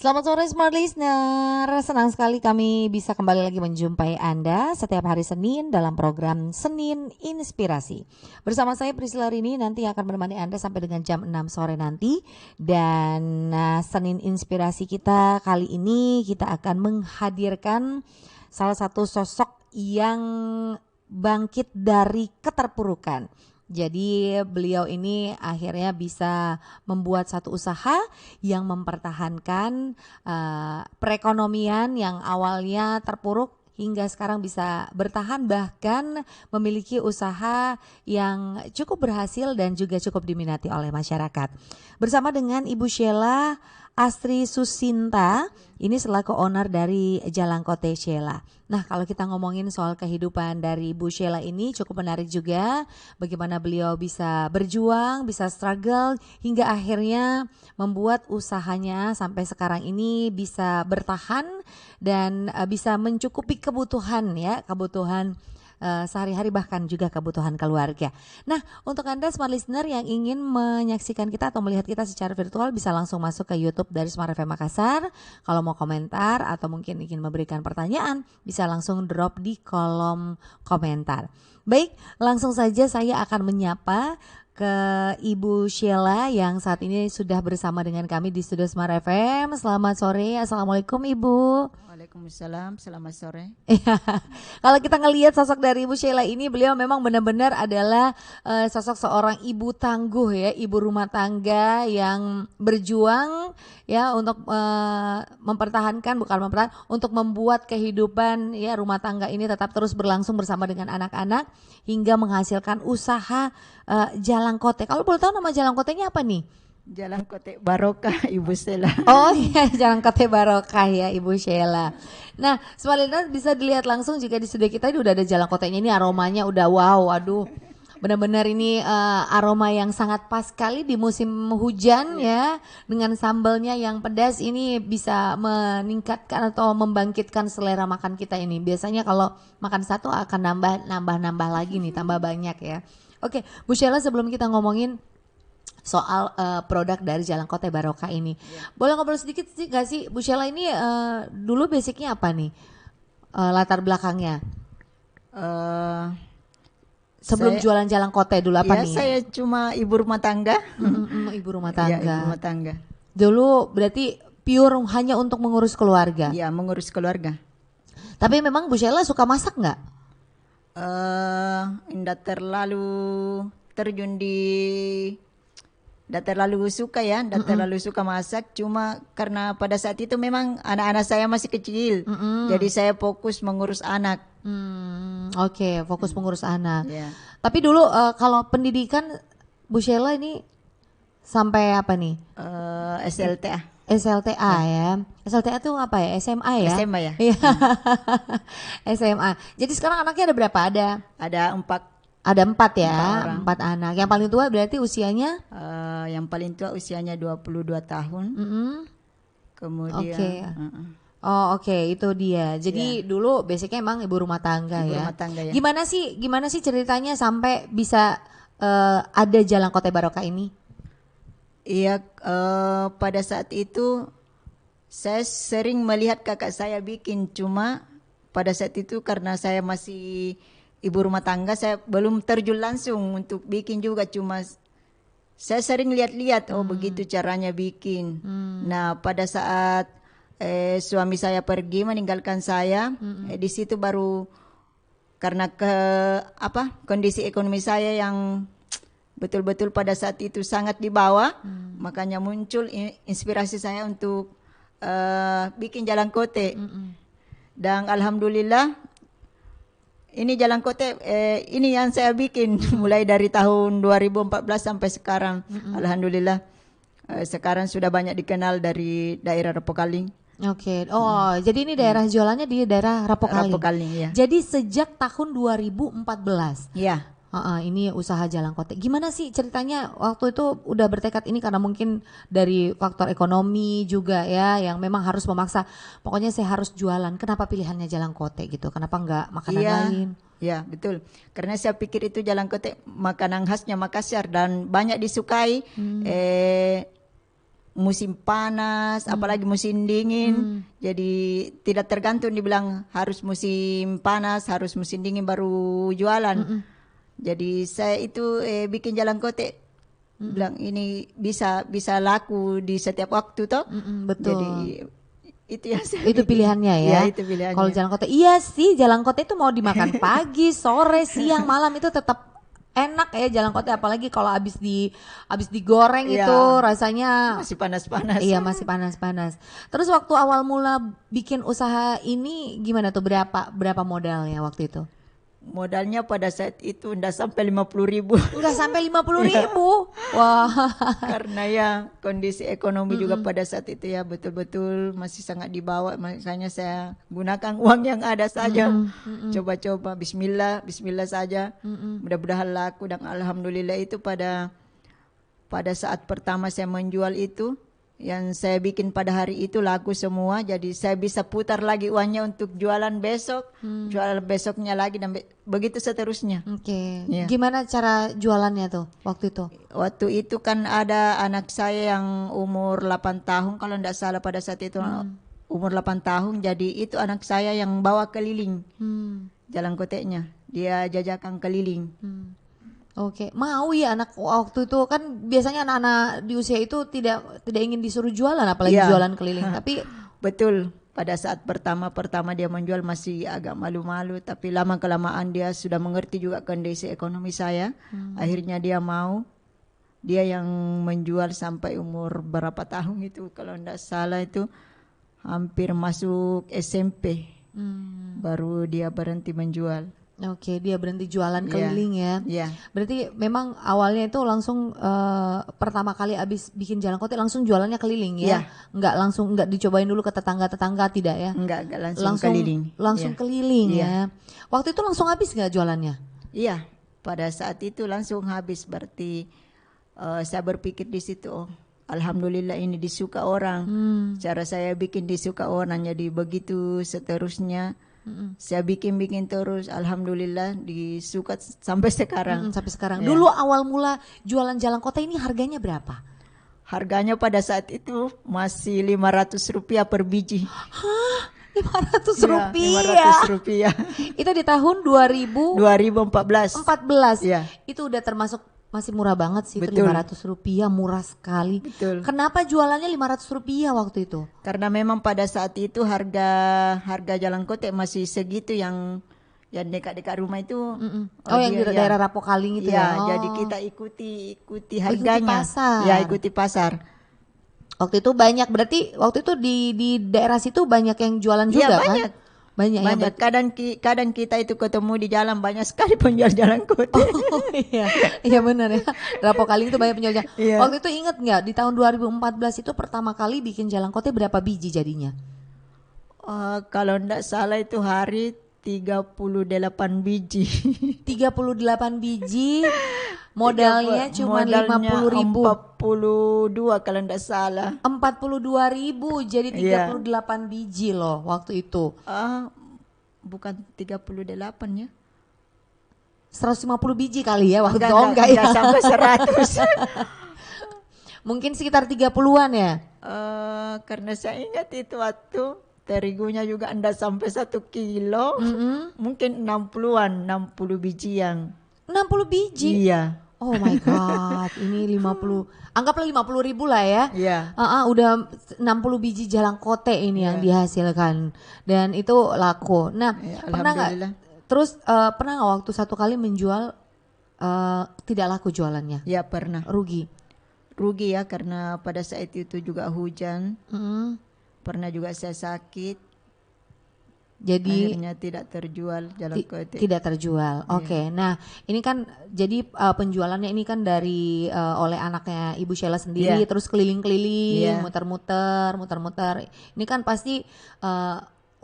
Selamat sore Smart Listener, senang sekali kami bisa kembali lagi menjumpai Anda setiap hari Senin dalam program Senin Inspirasi. Bersama saya Priscilla Rini nanti akan menemani Anda sampai dengan jam 6 sore nanti. Dan Senin Inspirasi kita kali ini kita akan menghadirkan salah satu sosok yang bangkit dari keterpurukan. Jadi beliau ini akhirnya bisa membuat satu usaha yang mempertahankan perekonomian yang awalnya terpuruk hingga sekarang bisa bertahan, bahkan memiliki usaha yang cukup berhasil dan juga cukup diminati oleh masyarakat. Bersama dengan Ibu Sheila Astri Susinta, ini selaku owner dari Jalangkote Sheila. Nah, kalau kita ngomongin soal kehidupan dari Bu Sheila ini cukup menarik juga, bagaimana beliau bisa berjuang, bisa struggle hingga akhirnya membuat usahanya sampai sekarang ini bisa bertahan dan bisa mencukupi kebutuhan sehari-hari, bahkan juga kebutuhan keluarga. Nah, untuk Anda Smart Listener yang ingin menyaksikan kita atau melihat kita secara virtual bisa langsung masuk ke YouTube dari Smart FM Makassar. Kalau mau komentar atau mungkin ingin memberikan pertanyaan bisa langsung drop di kolom komentar. Baik, langsung saja saya akan menyapa ke Ibu Sheila yang saat ini sudah bersama dengan kami di studio Smart FM. Selamat sore, Assalamualaikum Ibu. Waalaikumsalam, selamat sore. Kalau kita ngelihat sosok dari Ibu Sheila ini, beliau memang benar-benar adalah sosok seorang ibu tangguh ya, ibu rumah tangga yang berjuang ya untuk untuk membuat kehidupan ya rumah tangga ini tetap terus berlangsung bersama dengan anak-anak hingga menghasilkan usaha Jalangkote. Kalau boleh tahu nama Jalangkotenya apa nih? Jalangkote Barokah Ibu Sheila. Oh iya, Jalangkote Barokah ya Ibu Sheila. Nah, sebenarnya bisa dilihat langsung juga di studio kita ini udah ada Jalangkotenya, ini aromanya udah wow, aduh. Benar-benar ini aroma yang sangat pas sekali di musim hujan ya. Dengan sambalnya yang pedas ini bisa meningkatkan atau membangkitkan selera makan kita ini. Biasanya kalau makan satu akan nambah lagi nih, tambah banyak ya. Oke, Bu Sheila, sebelum kita ngomongin soal produk dari Jalangkote Barokah ini, boleh ngobrol sedikit sih gak sih Bu Sheila ini dulu basicnya apa nih latar belakangnya? Sebelum jualan Jalangkote dulu apa nih? Saya cuma ibu rumah tangga. Ibu rumah tangga. Ya, ibu rumah tangga. Dulu berarti pure hanya untuk mengurus keluarga. Iya, mengurus keluarga. Tapi memang Bu Sheila suka masak nggak? Tidak terlalu terjun tidak terlalu suka ya, tidak terlalu suka masak. Cuma karena pada saat itu memang anak-anak saya masih kecil, jadi saya fokus mengurus anak. Oke, fokus mengurus anak. Yeah. Tapi dulu kalau pendidikan Bu Sheila ini sampai apa nih? SLTA. SLTA ya. SLTA itu apa ya? SMA ya? SMA ya. Iya. SMA. Jadi sekarang anaknya ada berapa? Ada 4. Ada 4 ya, 4 anak. Yang paling tua berarti usianya? Yang paling tua usianya 22 tahun. Kemudian. Oke, itu dia. Jadi dulu basicnya emang ibu rumah tangga ya. Rumah tangga ya. Gimana sih ceritanya sampai bisa ada Jalangkote Barokah ini? Iya, pada saat itu saya sering melihat kakak saya bikin, cuma pada saat itu karena saya masih ibu rumah tangga, saya belum terjun langsung untuk bikin juga, cuma saya sering lihat-lihat, oh begitu caranya bikin. Nah, pada saat suami saya pergi meninggalkan saya, di situ baru karena kondisi ekonomi saya yang betul-betul pada saat itu sangat di bawah, makanya muncul inspirasi saya untuk bikin Jalangkote. Dan alhamdulillah ini Jalangkote ini yang saya bikin mulai dari tahun 2014 sampai sekarang. Alhamdulillah sekarang sudah banyak dikenal dari daerah Rapokaling. Oke. Oh, jadi ini daerah jualannya di daerah Rapokaling. Rapokaling ya. Jadi sejak tahun 2014. Iya. Ini usaha Jalangkote. Gimana sih ceritanya waktu itu udah bertekad ini karena mungkin dari faktor ekonomi juga ya yang memang harus memaksa. Pokoknya saya harus jualan. Kenapa pilihannya Jalangkote gitu? Kenapa enggak makanan lain? Ya betul. Karena saya pikir itu Jalangkote makanan khasnya Makassar dan banyak disukai. musim panas, apalagi musim dingin. Jadi tidak tergantung dibilang harus musim panas, harus musim dingin baru jualan. Jadi saya itu bikin jalan kote, bilang ini bisa laku di setiap waktu toh. Betul. Jadi itu yang saya Itu bikin. pilihannya ya. Ya, itu pilihannya. Kalau jalan kota, iya sih jalan kota itu mau dimakan pagi, sore, siang, malam itu tetap enak ya jalan kota, apalagi kalau habis digoreng Iya. itu rasanya Masih panas-panas. iya masih panas-panas. Terus waktu awal mula bikin usaha ini gimana tuh, berapa modalnya waktu itu? Modalnya pada saat itu enggak sampai 50.000. Enggak sampai 50.000. Wah. Karena ya kondisi ekonomi juga pada saat itu ya betul-betul masih sangat dibawa, makanya saya gunakan uang yang ada saja. Coba-coba bismillah saja. Mudah-mudahan laku, dan alhamdulillah itu pada saat pertama saya menjual itu yang saya bikin pada hari itu laku semua, jadi saya bisa putar lagi uangnya untuk jualan besok, jualan besoknya lagi, dan begitu seterusnya. Oke. Ya. Gimana cara jualannya tuh waktu itu? Waktu itu kan ada anak saya yang umur 8 tahun kalau tidak salah pada saat itu, umur 8 tahun, jadi itu anak saya yang bawa keliling jalan koteknya, dia jajakan keliling. Oke, mau ya anak waktu itu kan biasanya anak-anak di usia itu tidak ingin disuruh jualan, apalagi Iya. jualan keliling. Tapi Betul, pada saat pertama dia menjual masih agak malu-malu, tapi lama-kelamaan dia sudah mengerti juga kondisi ekonomi saya. Akhirnya dia mau, dia yang menjual sampai umur berapa tahun itu, kalau tidak salah itu hampir masuk SMP, baru dia berhenti menjual. oke, dia berhenti jualan keliling ya. Iya. Berarti memang awalnya itu langsung pertama kali abis bikin jalan kota langsung jualannya keliling ya. Iya. Nggak dicobain dulu ke tetangga-tetangga, tidak ya? Enggak langsung keliling. Langsung Iya. keliling Iya. ya. Waktu itu langsung habis nggak jualannya? Iya, pada saat itu langsung habis, berarti saya berpikir di situ, oh, alhamdulillah ini disuka orang. Cara saya bikin disuka orang, jadi begitu seterusnya. Saya bikin terus, alhamdulillah disuka sampai sekarang. Sampai sekarang. Ya. Dulu awal mula jualan jalan kota ini harganya berapa? Harganya pada saat itu masih Rp500 per biji. 500 Ya, rupiah. Rp500. Itu di tahun 2014. 2014. Ya. Itu udah termasuk masih murah banget sih, itu Betul. Rp500, murah sekali. Betul. Kenapa jualannya Rp500 waktu itu? Karena memang pada saat itu harga jalan kote masih segitu, yang dekat-dekat rumah itu. Oh, yang di daerah Rapokaling itu ya. Ya, jadi kita ikuti harganya. pasar. Ya, ikuti pasar. Waktu itu banyak, berarti waktu itu di daerah situ banyak yang jualan juga Iya, kan? banyak. Banyak ya. Banyak. Kadang kita itu ketemu di jalan, banyak sekali penjual jalan kote. Oh iya, iya benar ya. Rapokaling itu banyak penjualnya. Iya. Waktu itu ingat nggak di tahun 2014 itu pertama kali bikin jalan kote berapa biji jadinya? Kalau enggak salah itu hari 38 biji. 38 biji, modalnya cuma 50.000. 42 kalau enggak salah. 42.000, jadi 38 biji loh waktu itu. Bukan 38 ya. 150 biji kali ya waktu itu. Enggak ya. sampai 100. Mungkin sekitar 30-an ya. Karena saya ingat itu waktu terigunya juga enggak sampai 1 kilo. Mungkin 60 bijian. 60 biji. Iya. Oh my god, ini 50. Anggaplah 50.000 lah ya. Iya. Udah 60 biji jalan kote ini yang dihasilkan, dan itu laku. Nah, Ya, pernah nggak? alhamdulillah. Terus pernah nggak waktu satu kali menjual tidak laku jualannya? Ya, pernah. Rugi. Rugi ya, karena pada saat itu juga hujan. Mm. Pernah juga saya sakit. Jadi Akhirnya tidak terjual jalan kote. tidak terjual. Oke. Nah, ini kan jadi penjualannya ini kan dari oleh anaknya Ibu Sheila sendiri, Iya. terus keliling-keliling, Iya. muter-muter. Ini kan pasti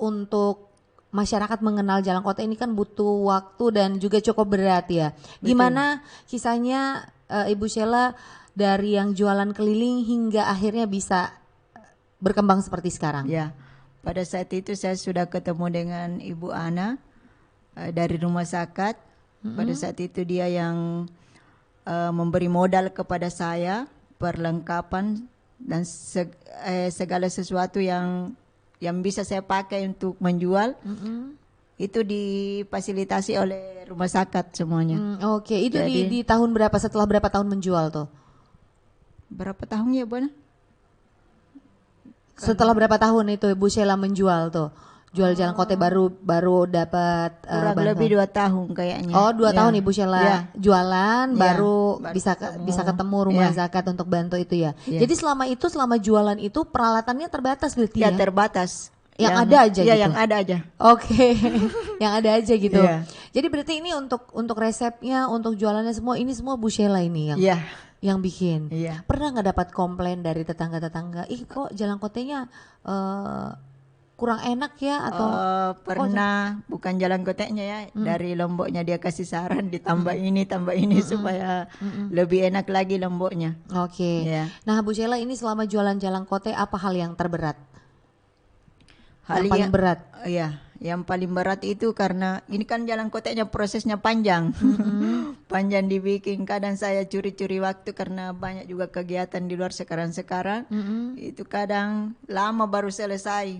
untuk masyarakat mengenal jalan kota ini kan butuh waktu dan juga cukup berat ya. Gimana kisahnya Ibu Sheila dari yang jualan keliling hingga akhirnya bisa berkembang seperti sekarang? Ya. Pada saat itu saya sudah ketemu dengan Ibu Ana dari rumah sakit. Pada saat itu dia yang memberi modal kepada saya, perlengkapan dan segala sesuatu yang bisa saya pakai untuk menjual itu difasilitasi oleh rumah zakat semuanya. Oke, itu Jadi- di tahun berapa, setelah berapa tahun menjual tuh? Berapa tahun ya, Bona? Setelah berapa tahun itu Bu Sheila menjual tuh? Jual jalan kote baru dapat Kurang bantuan. lebih 2 tahun kayaknya. Oh, 2 Ya. tahun Ibu Sheila Ya. jualan Ya, baru baru bisa ketemu rumah Ya. zakat untuk bantu itu ya. Ya. Jadi selama jualan itu peralatannya terbatas berarti Ya, ya. terbatas. Yang ada aja ya, gitu? yang ada aja. Oke, yang ada aja gitu. Iya. Jadi berarti ini untuk resepnya, untuk jualannya semua ini semua Bu Sheila ini Iya. yang bikin. Iya. Pernah nggak dapat komplain dari tetangga-tetangga? Ih kok jalan kotenya kurang enak ya atau? Pernah bukan jalan koteknya ya, dari Lomboknya dia kasih saran ditambah tambah ini supaya lebih enak lagi Lomboknya. Oke. Ya. Nah Bu Sheila ini selama jualan jalan kote apa hal yang terberat? Yang Hal paling berat? Iya, yang paling berat itu karena ini kan jalan koteknya prosesnya panjang. Panjang dibikin, kadang saya curi-curi waktu karena banyak juga kegiatan di luar sekarang-sekarang. Itu kadang lama baru selesai.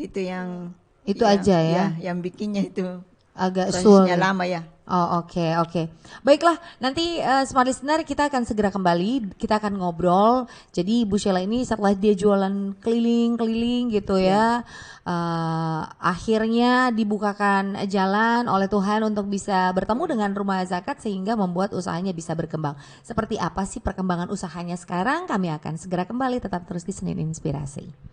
Itu yang Itu aja ya? yang bikinnya itu Agak prosesnya sulit. lama ya. Oh oke. Baiklah, nanti Smart Listener kita akan segera kembali, kita akan ngobrol. Jadi Bu Sheila ini setelah dia jualan keliling-keliling gitu ya, akhirnya dibukakan jalan oleh Tuhan untuk bisa bertemu dengan rumah zakat sehingga membuat usahanya bisa berkembang. Seperti apa sih perkembangan usahanya sekarang? Kami akan segera kembali, tetap terus di Senin Inspirasi.